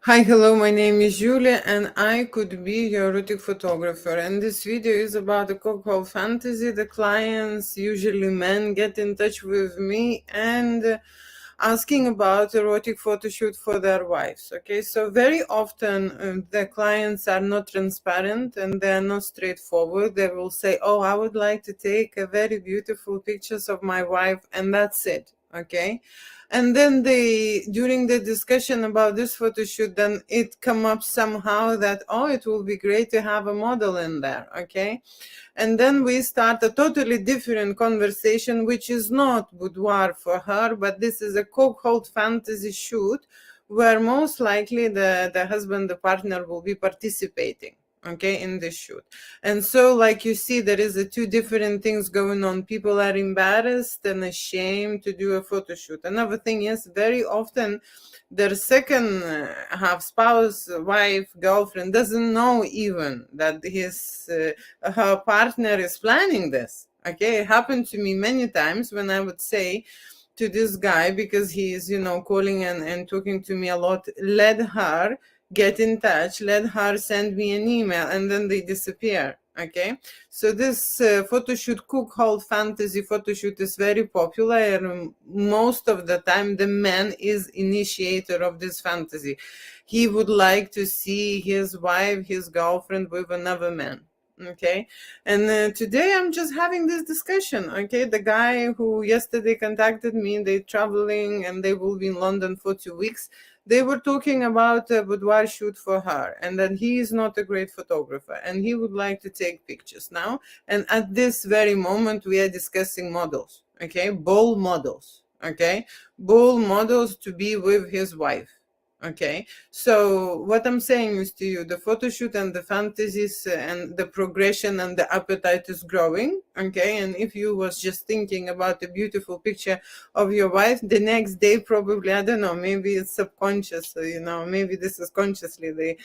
Hi, hello, my name is Julia and I could be your erotic photographer. And this video is about the cuckold fantasy. The clients, usually men, get in touch with me and asking about erotic photo shoot for their wives. Okay, so very often the clients are not transparent and they are not straightforward. They will say, oh, I would like to take a very beautiful pictures of my wife, and that's it. Okay, and then they, during the discussion about this photo shoot, then it come up somehow that, oh, it will be great to have a model in there. Okay, and then we start a totally different conversation, which is not boudoir for her, but this is a cuckold fantasy shoot where most likely the husband, the partner, will be participating, okay, in this shoot. And so, like you see, there is two different things going on. People are embarrassed and ashamed to do a photo shoot. Another thing is, very often their second half, spouse, wife, girlfriend, doesn't know even that her partner is planning this. Okay, it happened to me many times when I would say to this guy, because he is, calling and talking to me a lot, let her get in touch, let her send me an email, and then they disappear. Okay, so this photo shoot, cuckold fantasy photo shoot, is very popular, and most of the time the man is initiator of this fantasy. He would like to see his wife, his girlfriend with another man. Okay, and today I'm just having this discussion. Okay, the guy who yesterday contacted me, they traveling and they will be in London for 2 weeks. They were talking about a boudoir shoot for her, and that he is not a great photographer and he would like to take pictures now. And at this very moment we are discussing models. Okay, bold models. Okay, bold models to be with his wife. Okay, so what I'm saying is to you, the photo shoot and the fantasies and the progression and the appetite is growing. Okay, and if you was just thinking about a beautiful picture of your wife, the next day probably, I don't know, maybe it's subconscious, maybe this is consciously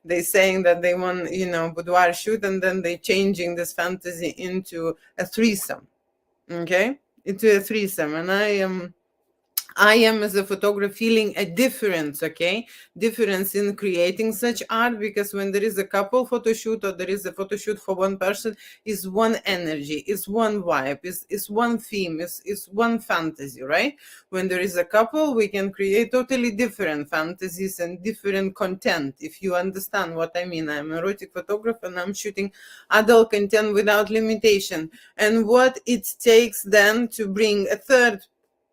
they saying that they want, boudoir shoot, and then they changing this fantasy into a threesome. Okay, into a threesome. And I am as a photographer feeling a difference, okay? Difference in creating such art, because when there is a couple photo shoot or there is a photo shoot for one person, is one energy, is one vibe, is one theme, is one fantasy, right? When there is a couple, we can create totally different fantasies and different content, if you understand what I mean. I'm an erotic photographer and I'm shooting adult content without limitation. And what it takes then to bring a third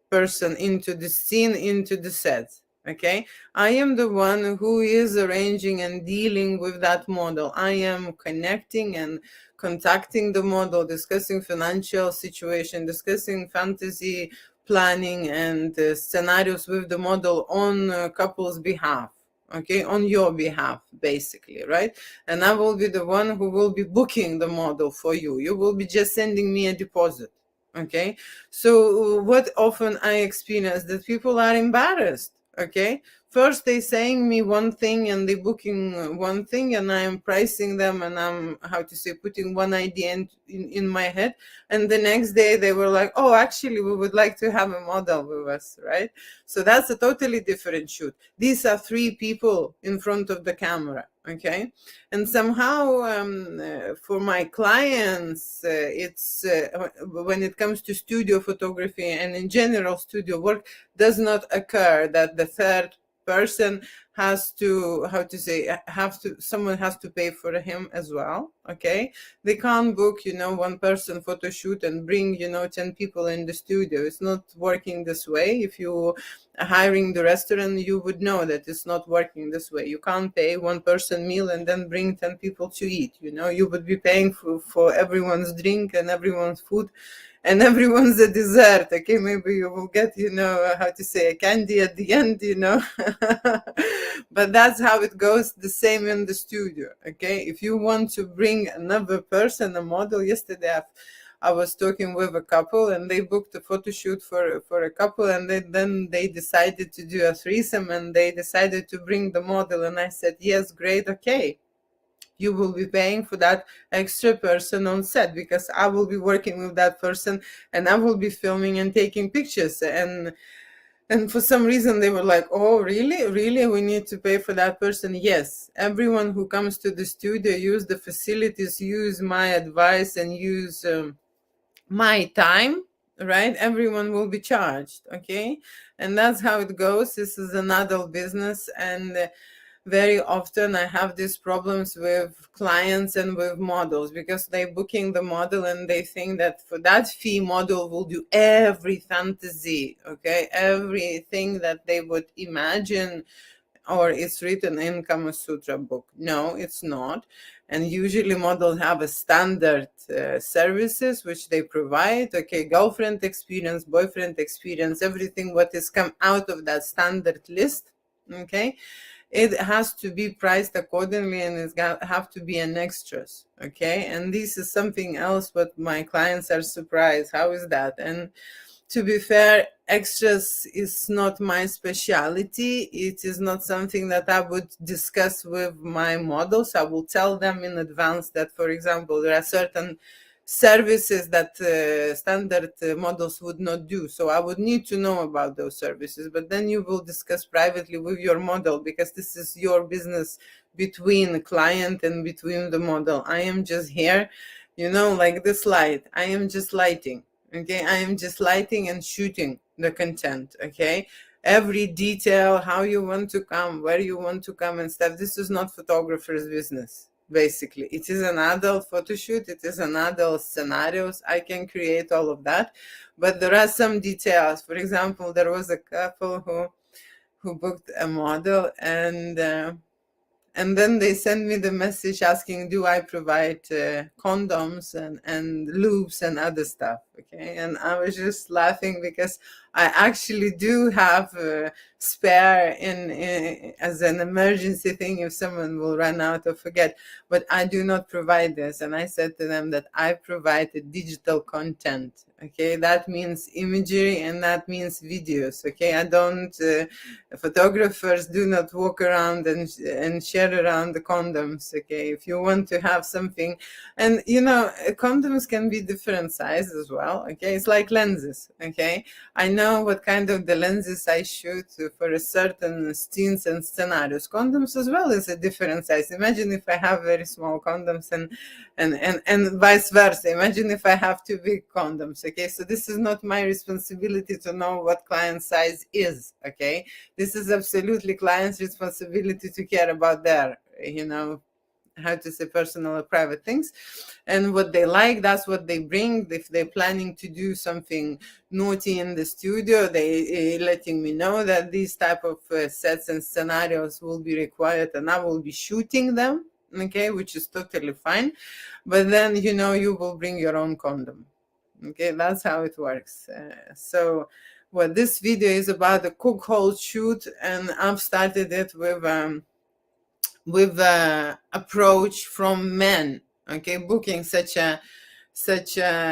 person into the scene, into the set. Okay, I am the one who is arranging and dealing with that model. I am connecting and contacting the model, discussing financial situation, discussing fantasy planning and scenarios with the model on couple's behalf. Okay, on your behalf, basically, right? And I will be the one who will be booking the model for you. You will be just sending me a deposit. Okay, so what often I experience, that people are embarrassed. Okay, first they saying me one thing and they booking one thing, and I am pricing them, and I'm, how to say, putting one idea in my head, and the next day they were like, oh, actually we would like to have a model with us, right? So that's a totally different shoot. These are three people in front of the camera. Okay, and somehow for my clients, it's when it comes to studio photography and in general studio work, does not occur that the third person has to, how to say, someone has to pay for him as well. Okay, they can't book one person photo shoot and bring 10 people in the studio. It's not working this way. If you are hiring the restaurant, you would know that it's not working this way. You can't pay one person meal and then bring 10 people to eat. You would be paying for everyone's drink and everyone's food and everyone's a dessert. Okay, maybe you will get how to say, a candy at the end. But that's how it goes. The same in the studio. Okay, if you want to bring another person, a model, yesterday I was talking with a couple and they booked a photo shoot for a couple, and then they decided to do a threesome, and they decided to bring the model, and I said, yes, great, okay, you will be paying for that extra person on set, because I will be working with that person and I will be filming and taking pictures. And And for some reason they were like, oh, really, we need to pay for that person? Yes, everyone who comes to the studio, use the facilities, use my advice, and use my time, right? Everyone will be charged. Okay, and that's how it goes. This is an adult business, and very often I have these problems with clients and with models, because they booking the model and they think that for that fee, model will do every fantasy, okay, everything that they would imagine, or it's written in Kama Sutra book. No, it's not. And usually models have a standard services which they provide. Okay, girlfriend experience, boyfriend experience, everything what is come out of that standard list. Okay, it has to be priced accordingly, and it's got have to be an extras. Okay, and this is something else what my clients are surprised, how is that? And to be fair, extras is not my specialty. It is not something that I would discuss with my models. I will tell them in advance that, for example, there are certain services that standard models would not do. So I would need to know about those services, but then you will discuss privately with your model, because this is your business between the client and between the model. I am just here, like this light. I am just lighting. Okay, I am just lighting and shooting the content. Okay, every detail, how you want to come, where you want to come and stuff, this is not photographer's business. Basically, it is an adult photo shoot, it is an adult scenarios. I can create all of that, but there are some details. For example, there was a couple who booked a model, and then they send me the message asking, do I provide condoms and lubes and other stuff? Okay, and I was just laughing, because I actually do have a spare in as an emergency thing if someone will run out or forget, but I do not provide this. And I said to them that I provide digital content. Okay, that means imagery and that means videos. Okay, I don't photographers do not walk around and share around the condoms. Okay, if you want to have something, and condoms can be different size as well. Okay, it's like lenses. Okay, I know what kind of the lenses I shoot for a certain scenes and scenarios. Condoms as well is a different size. Imagine if I have very small condoms, and vice versa. Imagine if I have two big condoms. Okay, so this is not my responsibility to know what client size is. Okay, this is absolutely client's responsibility to care about their, how to say, personal or private things, and what they like, that's what they bring. If they're planning to do something naughty in the studio, they letting me know that these type of sets and scenarios will be required, and I will be shooting them. Okay, which is totally fine, but then you will bring your own condom. Okay, that's how it works. So what this video is about, the Cuckold shoot, and I've started it with approach from men. Okay, booking such a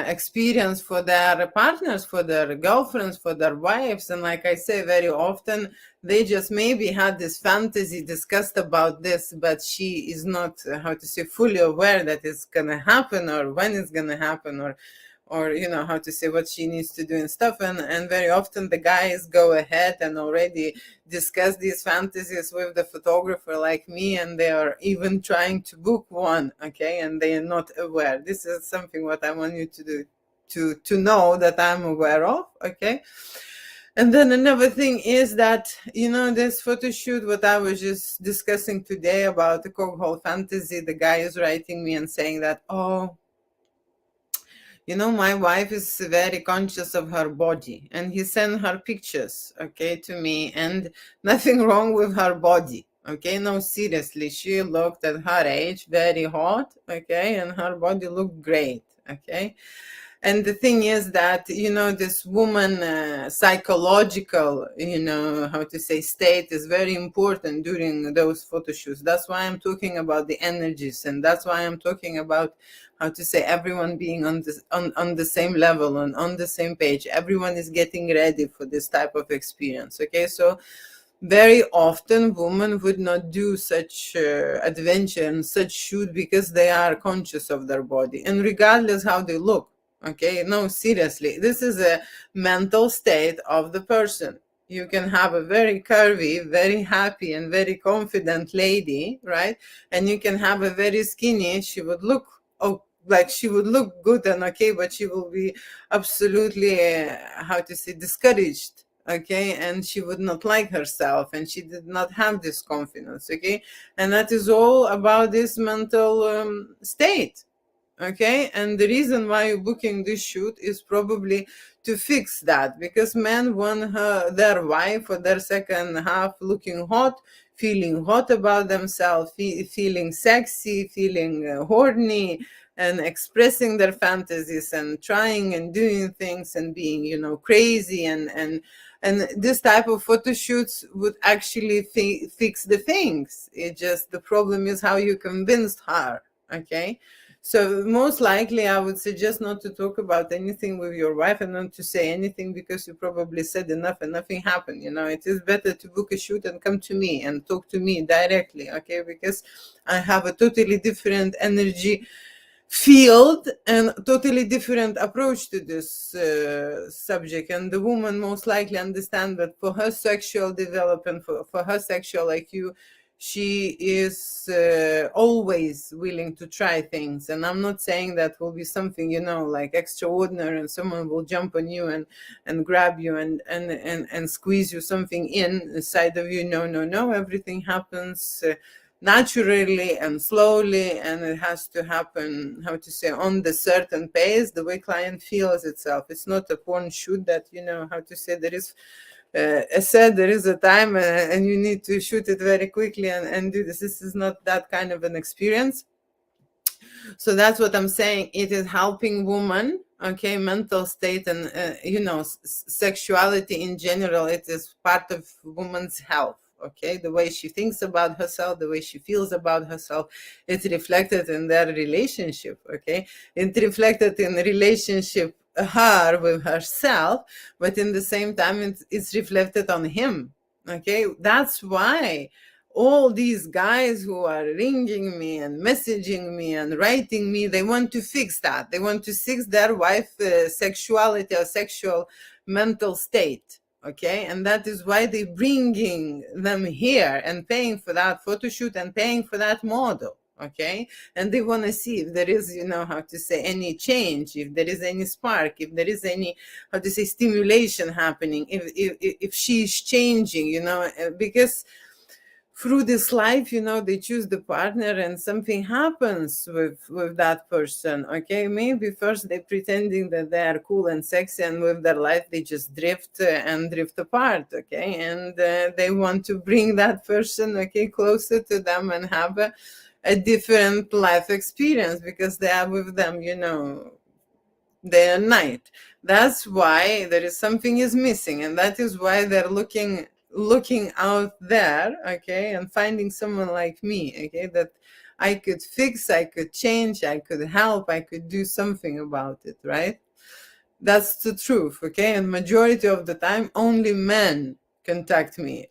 experience for their partners, for their girlfriends, for their wives. And like I say, very often they just maybe had this fantasy discussed about this, but she is not, how to say, fully aware that it's gonna happen, or when it's gonna happen, or how to say, what she needs to do and stuff. And very often the guys go ahead and already discuss these fantasies with the photographer like me, and they are even trying to book one. Okay, and they are not aware. This is something what I want you to do, to know that I'm aware of. Okay, and then another thing is that, this photo shoot, what I was just discussing today about the Cuckold fantasy, the guy is writing me and saying that, oh, my wife is very conscious of her body, and he sent her pictures, okay, to me, and nothing wrong with her body. Okay, no, seriously, she looked at her age very hot, okay, and her body looked great. Okay, and the thing is that, this woman psychological, how to say, state is very important during those photo shoots. That's why I'm talking about the energies, and that's why I'm talking about, how to say, everyone being on the same level and on the same page. Everyone is getting ready for this type of experience. Okay, so very often women would not do such adventure and such shoot, because they are conscious of their body, and regardless how they look. Okay, no, seriously, this is a mental state of the person. You can have a very curvy, very happy, and very confident lady, right? And you can have a very skinny. She would look, oh, like she would look good and okay, but she will be absolutely, how to say, discouraged, okay? And she would not like herself, and she did not have this confidence, okay? And that is all about this mental state. Okay, and the reason why you're booking this shoot is probably to fix that, because men want their wife or their second half looking hot, feeling hot about themselves, feeling sexy, feeling horny, and expressing their fantasies and trying and doing things and being, crazy, and this type of photo shoots would actually fix the things. It just, the problem is how you convinced her. Okay, so most likely, I would suggest not to talk about anything with your wife and not to say anything, because you probably said enough and nothing happened. It is better to book a shoot and come to me and talk to me directly, okay? Because I have a totally different energy field and totally different approach to this subject, and the woman most likely understand that for her sexual development, for her sexual IQ, she is always willing to try things. And I'm not saying that will be something like extraordinary and someone will jump on you and grab you and squeeze you something inside of you. No, no, no, everything happens naturally and slowly, and it has to happen, how to say, on the certain pace, the way client feels itself. It's not a porn shoot that, how to say, there is there is a time and you need to shoot it very quickly and do this is not that kind of an experience. So that's what I'm saying. It is helping woman, okay, mental state, and sexuality in general. It is part of woman's health. Okay, the way she thinks about herself, the way she feels about herself, it's reflected in their relationship. Okay, it's reflected in relationship her with herself, but in the same time it's reflected on him. Okay, that's why all these guys who are ringing me and messaging me and writing me, they want to fix that. They want to fix their wife sexuality or sexual mental state. Okay, and that is why they bringing them here and paying for that photo shoot and paying for that model. Okay, and they want to see if there is, how to say, any change, if there is any spark, if there is any, how to say, stimulation happening, if she's changing, because through this life, they choose the partner and something happens with that person. Okay, maybe first they're pretending that they are cool and sexy, and with their life they just drift and drift apart. Okay, and they want to bring that person, okay, closer to them and have a different life experience, because they are with them, day and night. That's why there is something is missing, and that is why they're looking out there, okay, and finding someone like me, okay, that I could fix, I could change, I could help, I could do something about it, right? That's the truth, okay? And majority of the time only men contact me,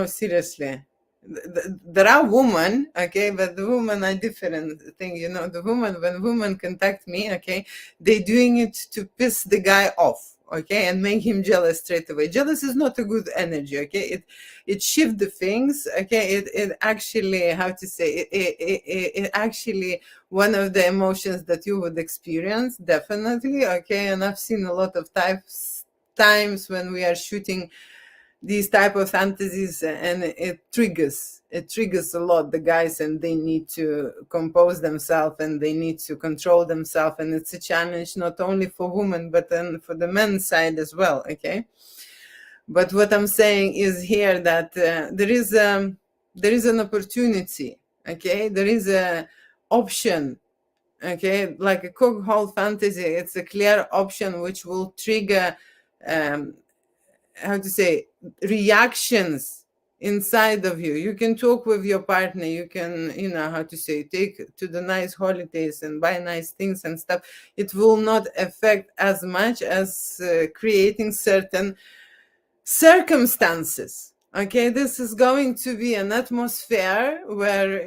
seriously. There are women, okay, but the women are different thing. The woman, when women contact me, okay, they doing it to piss the guy off, okay, and make him jealous straight away. Jealous is not a good energy, okay? It shift the things, okay? It actually, how to say, it actually one of the emotions that you would experience, definitely, okay? And I've seen a lot of times when we are shooting these type of fantasies, and it triggers a lot the guys, and they need to compose themselves and they need to control themselves, and it's a challenge not only for women but then for the men's side as well. Okay, but what I'm saying is here that there is an opportunity. Okay, there is a option. Okay, like a Cuckold fantasy, it's a clear option which will trigger how to say, reactions inside of you. You can talk with your partner, you can, how to say, take to the nice holidays and buy nice things and stuff. It will not affect as much as creating certain circumstances. Okay, this is going to be an atmosphere where,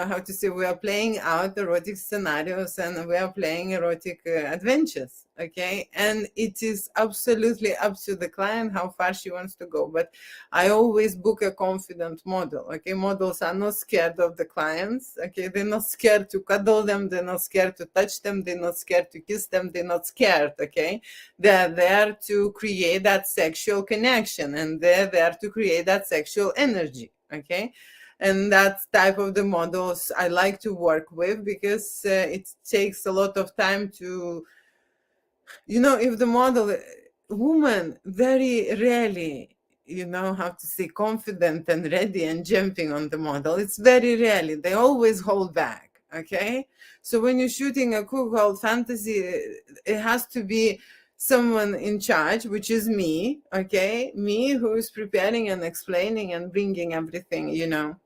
how to say, we are playing out erotic scenarios and we are playing erotic adventures. okay? And it is absolutely up to the client how far she wants to go. But I always book a confident model, okay? Models are not scared of the clients, okay? They're not scared to cuddle them, they're not scared to touch them, they're not scared to kiss them, they're not scared, okay? They're there to create that sexual connection, and they're there to create that sexual energy, okay? And that type of the models I like to work with, because it takes a lot of time to, if the model, woman very rarely, how to say, confident and ready and jumping on the model. It's very rarely. They always hold back, okay? So when you're shooting a cuckold fantasy, it has to be someone in charge, which is me, okay? Me, who is preparing and explaining and bringing everything,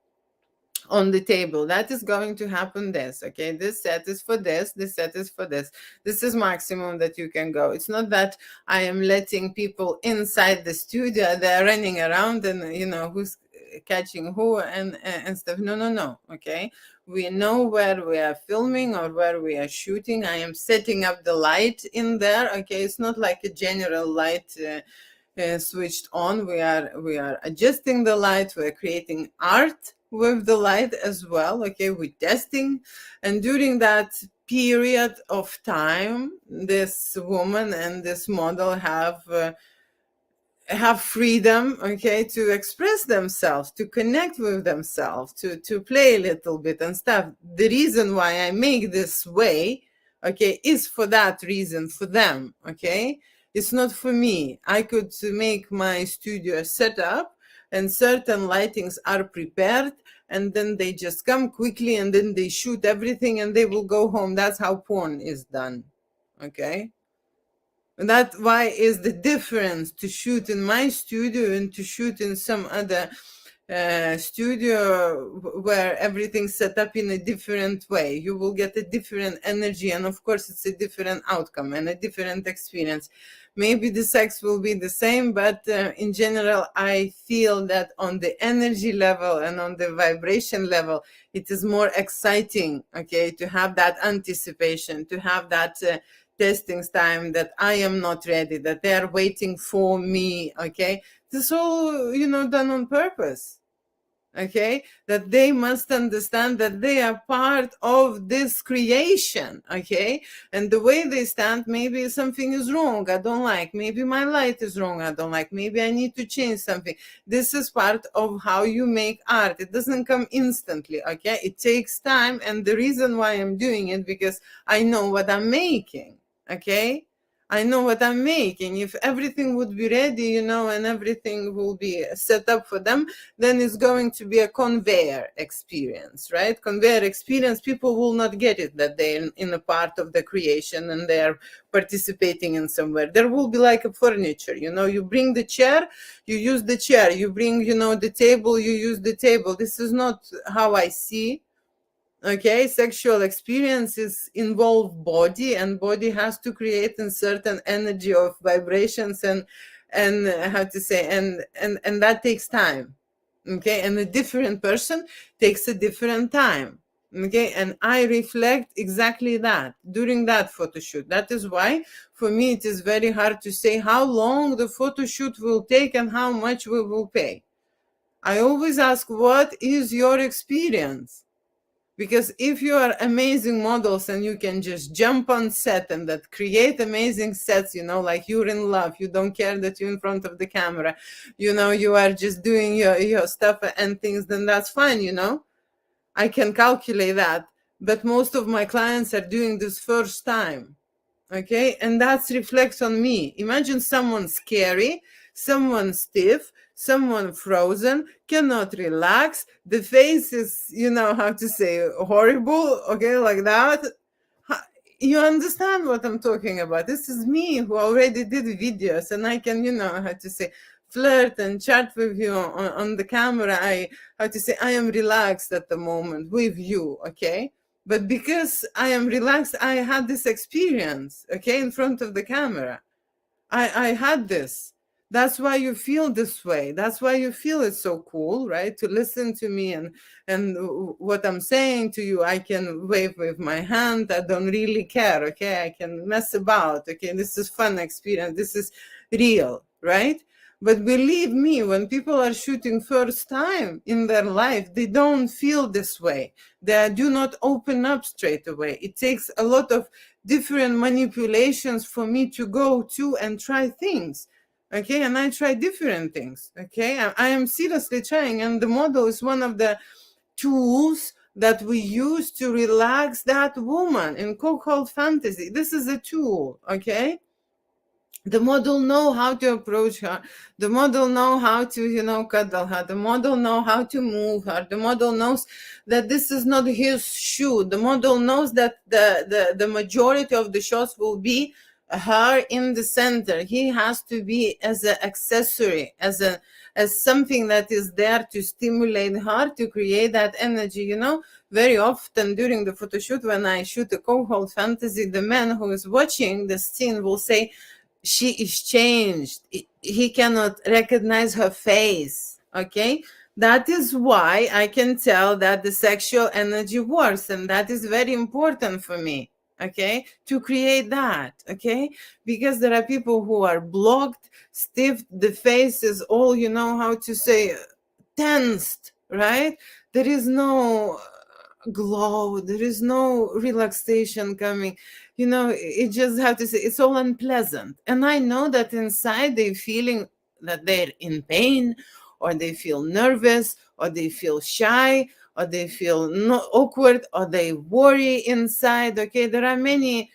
on the table. That is going to happen this, okay? This set is for this set is for this is maximum that you can go. It's not that I am letting people inside the studio, they're running around and who's catching who and stuff. No, okay? We know where we are filming or where we are shooting. I am setting up the light in there, okay? It's not like a general light switched on. We are adjusting the light. We're creating art with the light as well, okay? We're testing, and during that period of time, this woman and this model have freedom, okay, to express themselves, to connect with themselves, to play a little bit and stuff. The reason why I make this way, okay, is for that reason, for them, okay? It's not for me. I could make my studio set up and certain lightings are prepared, and then they just come quickly and then they shoot everything and they will go home. That's how porn is done, okay? And that's why is the difference to shoot in my studio and to shoot in some other studio where everything's set up in a different way. You will get a different energy, and of course it's a different outcome and a different experience. Maybe the sex will be the same, but in general, I feel that on the energy level and on the vibration level, it is more exciting, okay, to have that anticipation, to have that testing time, that I am not ready, that they are waiting for me, okay? This all, done on purpose, okay? That they must understand that they are part of this creation, okay? And the way they stand, maybe something is wrong, I don't like. Maybe my light is wrong, I don't like. Maybe I need to change something. This is part of how you make art. It doesn't come instantly, okay? It takes time, and the reason why I'm doing it, because I know what I'm making. Okay, I know what I'm making. If everything would be ready, and everything will be set up for them, then it's going to be a conveyor experience, right? Conveyor experience, people will not get it, that they're in a part of the creation and they're participating in somewhere. There will be like a furniture, you bring the chair, you use the chair, you bring, the table, you use the table. This is not how I see. Okay, sexual experiences involve body, and body has to create a certain energy of vibrations and how to say, and that takes time. Okay, and a different person takes a different time. Okay, and I reflect exactly that during that photo shoot. That is why for me it is very hard to say how long the photo shoot will take and how much we will pay. I always ask, what is your experience? Because if you are amazing models and you can just jump on set and that create amazing sets, like you're in love, you don't care that you're in front of the camera, you are just doing your stuff and things, then that's fine, I can calculate that. But most of my clients are doing this first time. Okay, and that reflects on me. Imagine someone scary, someone stiff, someone frozen, cannot relax, the face is, how to say, horrible, okay, like that. You understand what I'm talking about? This is me who already did videos, and I can, how to say, flirt and chat with you on the camera. I am relaxed at the moment with you, okay? But because I am relaxed, I had this experience, okay, in front of the camera. I had this. That's why you feel this way. That's why you feel it's so cool, right? To listen to me and what I'm saying to you, I can wave with my hand. I don't really care, okay? I can mess about, okay? This is fun experience. This is real, right? But believe me, when people are shooting first time in their life, they don't feel this way. They do not open up straight away. It takes a lot of different manipulations for me to go to and try things. Okay, and I try different things. Okay, I am seriously trying, and the model is one of the tools that we use to relax that woman in Cuckold fantasy. This is a tool. Okay, the model know how to approach her. The model know how to cuddle her. The model know how to move her. The model knows that this is not his shoot. The model knows that the majority of the shots will be her in the center. He has to be as an accessory, as something that is there to stimulate her, to create that energy. Very often during the photo shoot, when I shoot a Cuckold fantasy, the man who is watching the scene will say, she is changed. He cannot recognize her face. Okay, that is why I can tell that the sexual energy works, and that is very important for me. Okay, to create that. Okay, because there are people who are blocked, stiff, the face is all, how to say, tensed, right? There is no glow, there is no relaxation coming. It just have to say it's all unpleasant. And I know that inside they feeling that they're in pain, or they feel nervous, or they feel shy, or they feel awkward, or they worry inside. Okay, there are many,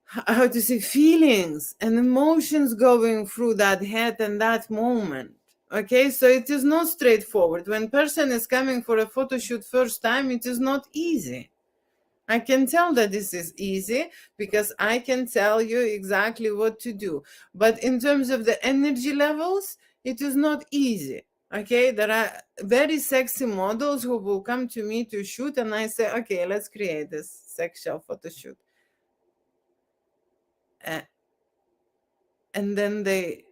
how to say, feelings and emotions going through that head and that moment. Okay, so it is not straightforward. When person is coming for a photo shoot first time, it is not easy. I can tell that this is easy because I can tell you exactly what to do. But in terms of the energy levels, it is not easy. Okay, there are very sexy models who will come to me to shoot, and I say, okay, let's create this sexual photo shoot. And then they,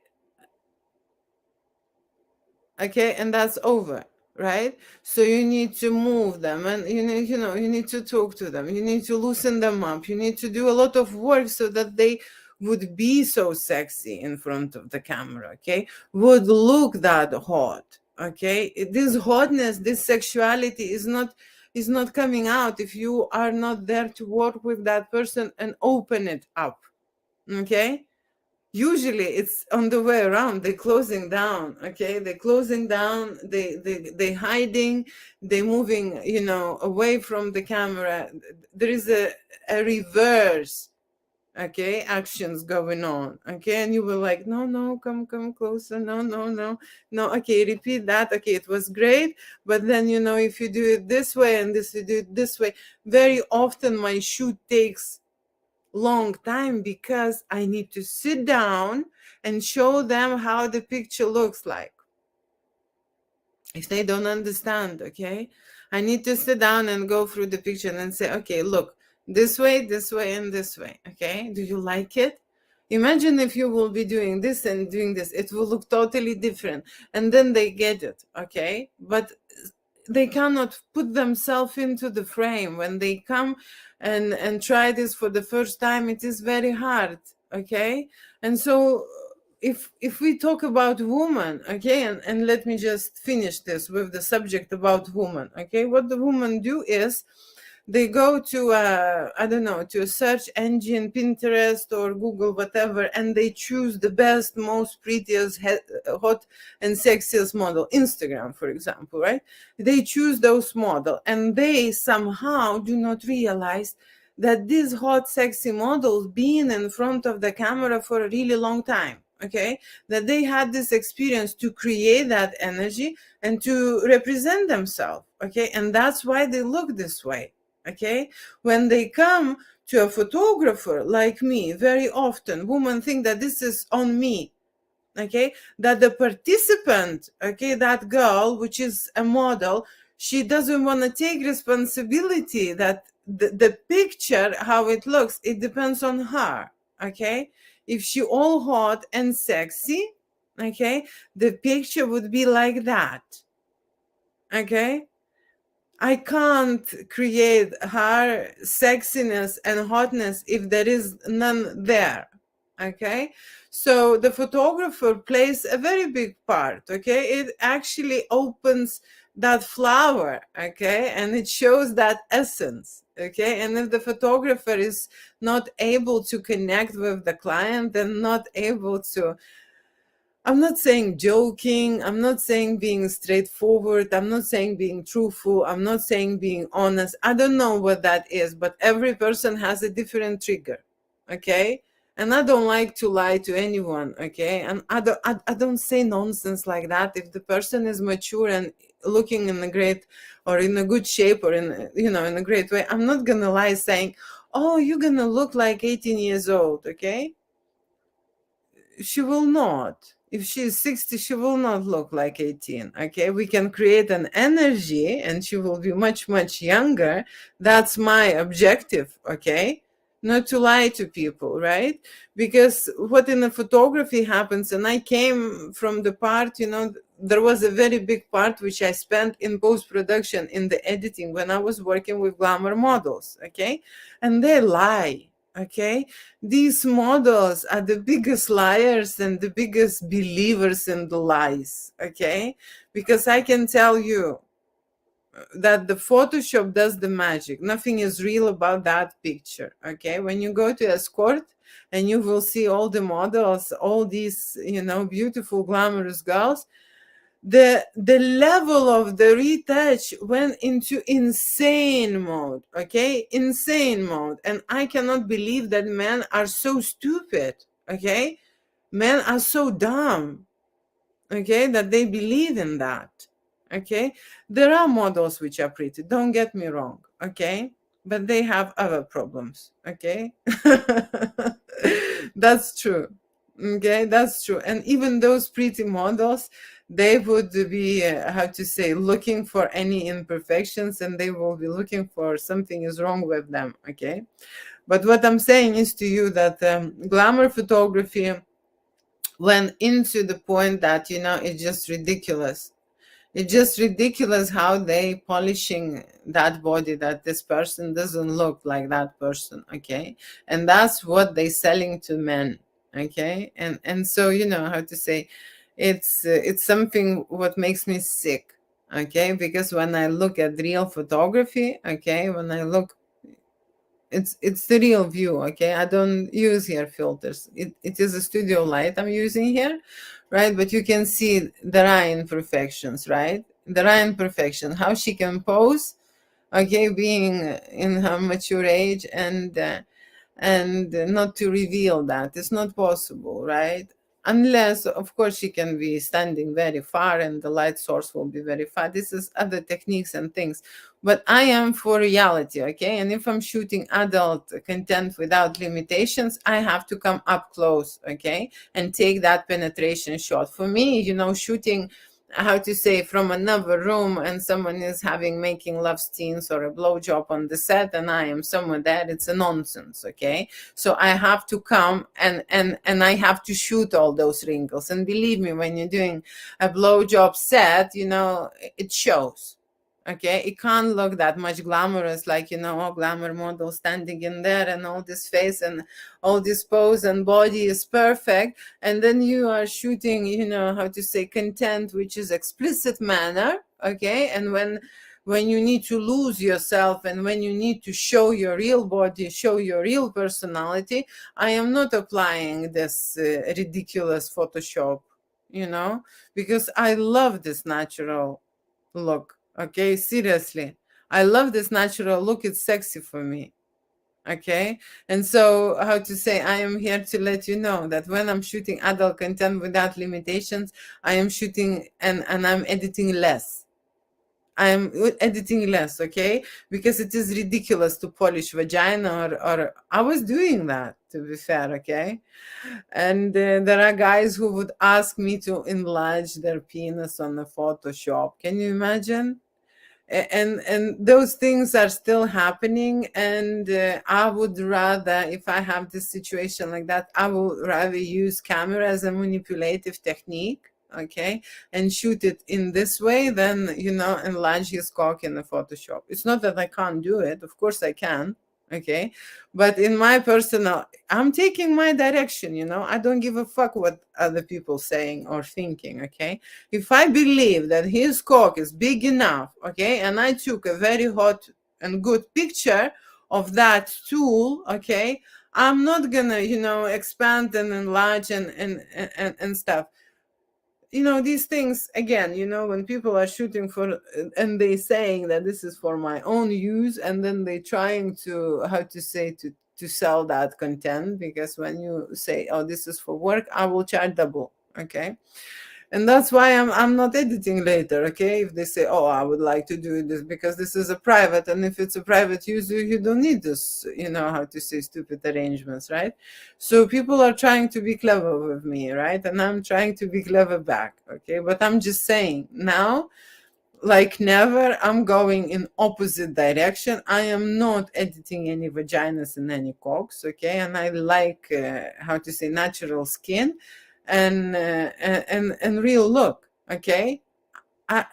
okay, and that's over, right? So you need to move them, and you need to talk to them, you need to loosen them up, you need to do a lot of work so that they would be so sexy in front of the camera, okay, would look that hot. Okay, this hotness, this sexuality is not coming out if you are not there to work with that person and open it up. Okay, usually it's on the way around. They're closing down. Okay, they're closing down, they hiding, they moving away from the camera. There is a reverse, okay, actions going on. Okay, and you were like, no, come closer, no, okay, repeat that. Okay, it was great, but then if you do it this way and this, you do it this way. Very often my shoot takes long time because I need to sit down and show them how the picture looks like. If they don't understand, okay, I need to sit down and go through the picture and say, okay, look, this way, and this way. Okay, do you like it? Imagine if you will be doing this and doing this, it will look totally different. And then they get it. Okay, but they cannot put themselves into the frame. When they come and try this for the first time, it is very hard. Okay, and so if we talk about woman, okay, and let me just finish this with the subject about woman. Okay, what the women do is they go to I don't know, to a search engine, Pinterest or Google, whatever, and they choose the best, most prettiest, hot and sexiest model. Instagram, for example, right? They choose those model, and they somehow do not realize that these hot, sexy models being in front of the camera for a really long time. Okay, that they had this experience to create that energy and to represent themselves. Okay, and that's why they look this way. Okay, when they come to a photographer like me, very often women think that this is on me. Okay, that the participant, okay, that girl, which is a model, she doesn't want to take responsibility that the picture, how it looks, it depends on her. Okay, if she all hot and sexy, okay, the picture would be like that. Okay, I can't create her sexiness and hotness if there is none there. Okay, so the photographer plays a very big part. Okay, it actually opens that flower. Okay, and it shows that essence. Okay, and if the photographer is not able to connect with the client and not able to, I'm not saying joking. I'm not saying being straightforward. I'm not saying being truthful. I'm not saying being honest. I don't know what that is, but every person has a different trigger. Okay. And I don't like to lie to anyone. Okay. And I don't say nonsense like that. If the person is mature and looking in a great or in a good shape or in, in a great way, I'm not going to lie saying, oh, you're going to look like 18 years old. Okay. She will not. If she is 60, she will not look like 18. Okay, we can create an energy and she will be much, much younger. That's my objective. Okay, not to lie to people, right? Because what in the photography happens, and I came from the part, there was a very big part which I spent in post production, in the editing, when I was working with glamour models. Okay, and they lie. Okay, these models are the biggest liars and the biggest believers in the lies. Okay, because I can tell you that the Photoshop does the magic. Nothing is real about that picture. Okay, when you go to escort and you will see all the models, all these beautiful glamorous girls, the level of the retouch went into insane mode. Okay, insane mode. And I cannot believe that men are so stupid. Okay, men are so dumb. Okay, that they believe in that. Okay, there are models which are pretty, don't get me wrong. Okay, but they have other problems. Okay, that's true. Okay, that's true. And even those pretty models, they would be how to say, looking for any imperfections, and they will be looking for something is wrong with them. Okay, but what I'm saying is to you that glamour photography went into the point that it's just ridiculous. It's just ridiculous how they polishing that body, that this person doesn't look like that person. Okay, and that's what they selling to men. Okay, and so how to say, it's something what makes me sick. Okay, because when I look at real photography, okay, when I look, it's the real view. Okay, I don't use here filters. It is a studio light I'm using here, right? But you can see there are imperfections, right? There are imperfections, how she can pose, okay, being in her mature age, and not to reveal that. It's not possible, right? Unless, of course, she can be standing very far and the light source will be very far. This is other techniques and things. But I am for reality, okay? And if I'm shooting adult content without limitations, I have to come up close, okay? And take that penetration shot. For me, shooting, how to say, from another room and someone is making love scenes or a blowjob on the set and I am somewhere there, it's a nonsense. Okay, so I have to come and I have to shoot all those wrinkles, and believe me, when you're doing a blowjob set, it shows. Okay, it can't look that much glamorous, like all glamour model standing in there and all this face and all this pose and body is perfect, and then you are shooting, how to say, content which is explicit manner. Okay, and when you need to lose yourself and when you need to show your real body, show your real personality, I am not applying this ridiculous Photoshop, because I love this natural look. Okay, seriously, I love this natural look. It's sexy for me. Okay, and so, how to say, I am here to let you know that when I'm shooting adult content without limitations, I am shooting and I'm editing less. I'm editing less. Okay, because it is ridiculous to polish vagina, or I was doing that, to be fair. Okay, and there are guys who would ask me to enlarge their penis on the Photoshop. Can you imagine? And those things are still happening, and I would rather, if I have this situation like that, I would rather use camera as a manipulative technique, okay, and shoot it in this way than, enlarge his cock in the Photoshop. It's not that I can't do it, of course I can, okay, but in my personal, I'm taking my direction. I don't give a fuck what other people saying or thinking, okay. If I believe that his cock is big enough, okay, and I took a very hot and good picture of that tool, okay, I'm not gonna, expand and enlarge and stuff. These things, again, when people are shooting for, and they saying that this is for my own use, and then they trying to, how to say, to sell that content, because when you say, oh, this is for work, I will charge double, okay. And that's why I'm not editing later, okay, if they say, oh, I would like to do this, because this is a private, and if it's a private user, you don't need this, how to say, stupid arrangements, right? So people are trying to be clever with me, right? And I'm trying to be clever back, okay. But I'm just saying, now, like never, I'm going in opposite direction. I am not editing any vaginas and any cocks, okay. And I like, how to say, natural skin and real look, okay.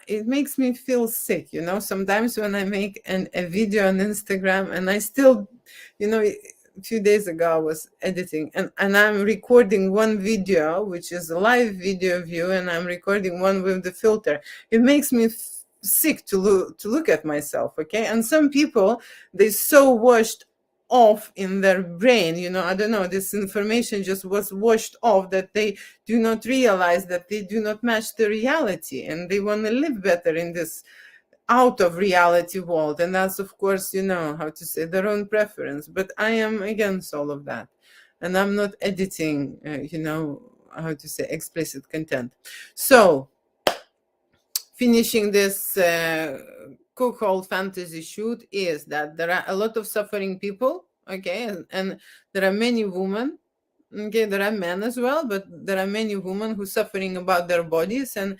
It makes me feel sick, sometimes when I make a video on Instagram, and I still, a few days ago I was editing, and I'm recording one video, which is a live video view, and I'm recording one with the filter. It makes me sick to look at myself, okay. And some people, they so washed off in their brain, I don't know, this information just was washed off, that they do not realize that they do not match the reality, and they want to live better in this out of reality world. And that's, of course, how to say, their own preference. But I am against all of that, and I'm not editing, how to say, explicit content. So finishing this Cuckold fantasy shoot is that there are a lot of suffering people, okay, and there are many women, okay, there are men as well, but there are many women who suffering about their bodies, and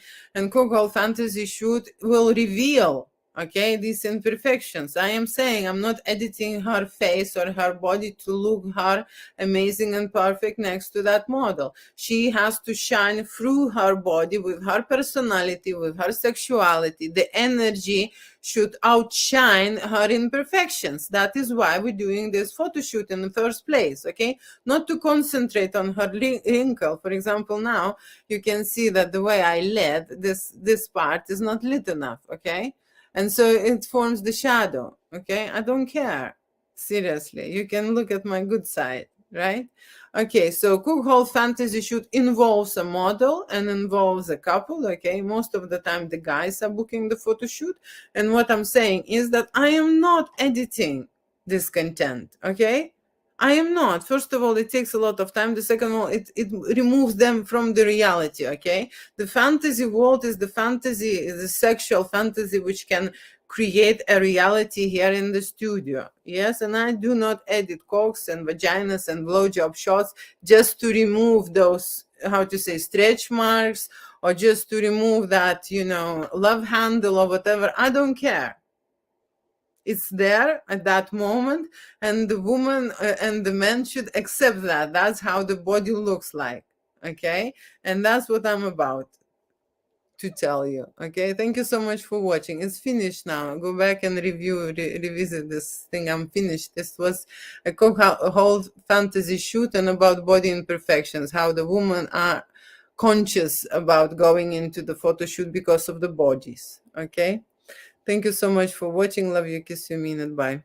Cuckold fantasy shoot will reveal, okay, these imperfections. I am saying I'm not editing her face or her body to look her amazing and perfect next to that model. She has to shine through her body with her personality, with her sexuality. The energy should outshine her imperfections. That is why we're doing this photo shoot in the first place, okay? Not to concentrate on her wrinkle. For example, now you can see that the way I lit this part is not lit enough, okay? And so it forms the shadow, okay? I don't care. Seriously, you can look at my good side, right? Okay, so Cuckold fantasy shoot involves a model and involves a couple, okay? Most of the time the guys are booking the photo shoot. And what I'm saying is that I am not editing this content, okay? I am not. First of all, it takes a lot of time. The second of all, it removes them from the reality, okay? The fantasy world is the fantasy, is the sexual fantasy, which can create a reality here in the studio. Yes, and I do not edit cocks and vaginas and blowjob shots just to remove those, how to say, stretch marks, or just to remove that, love handle or whatever. I don't care. It's there at that moment, and the woman and the man should accept that. That's how the body looks like, okay? And that's what I'm about to tell you, okay? Thank you so much for watching. It's finished now. Go back and revisit this thing. I'm finished. This was a whole fantasy shoot and about body imperfections, how the women are conscious about going into the photo shoot because of the bodies, okay? Thank you so much for watching. Love you. Kiss you. Mean it. Bye.